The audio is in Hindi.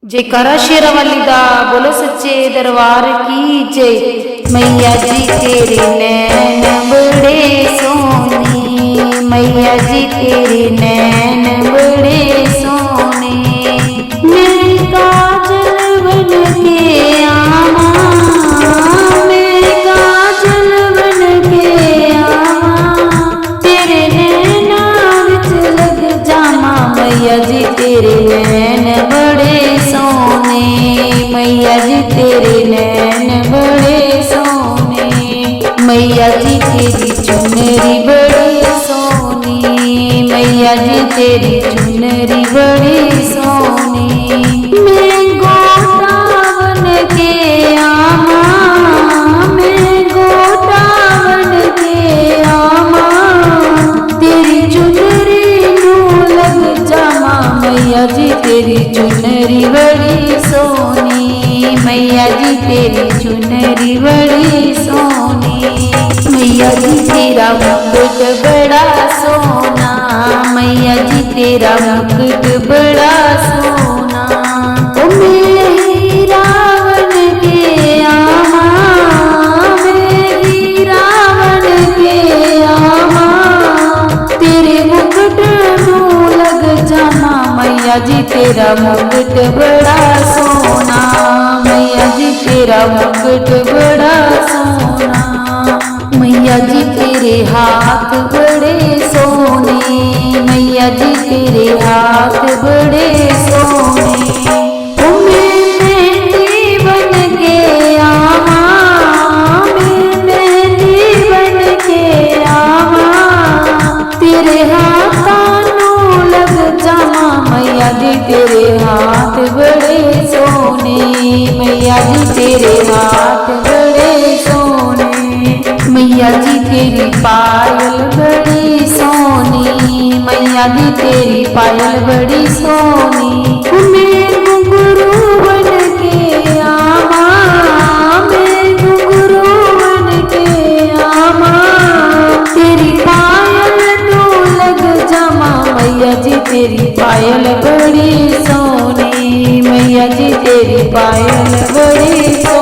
जयकारा शेरावाली दा बोलो सच्चे दरबार की जय। मैया जी तेरे नैन बड़े सोने, मैया जी तेरे नैन बड़े सोने। मैं काजल बन के आवा, मैं काजल बन के आवा, तेरे नैना विच लग जावा। मैया जी तेरे नैन बड़े सोने, मैया जी तेरे नैन बड़े सोने। मैया जी तेरी चुनरी बड़ी सोनी, मैया जी तेरी चुनरी बड़ी सोनी। मैं गोटा बन के आवा, मैं गोटा बन के आवा, तेरी चुनरी नू लग जावा। मैया जी तेरी चुनरी बड़ी सोनी, मैया जी तेरी चुनरी बड़ी सोनी। मैया जी तेरा मुकुट बड़ा सोना, मैया जी तेरा मुकुट बड़ा सोना। ओ मैं हीरा बन के आवा, मैं हीरा बन के आवा, तेरे मुकुट नू लग जावा। मैया जी तेरा मुकुट बड़ा सोना, मैया जी तेरा मुकुट बड़ा सोना। मैया जी तेरे हाथ बड़े सोने, मैया जी तेरे हाथ बड़े सोने। ओ मैं मेहंदी बन के आवा, मैं मेहंदी बन के आवा, तेरे हाथों नू लग जावा। मैया जी तेरे हाथ बड़े सोने, मैया जी तेरे हाथ बड़े सोने। मैया जी तेरी पायल बड़ी सोनी, मैया जी तेरी पायल बड़ी सोनी। मैं घुंघरू बन के आवा, मैं घुंघरू बन के आवा, तेरी पायल नू लग जावा। मैया जी तेरी पायल बड़ी सोनी, मैया जी तेरी पायल बड़ी सोनी।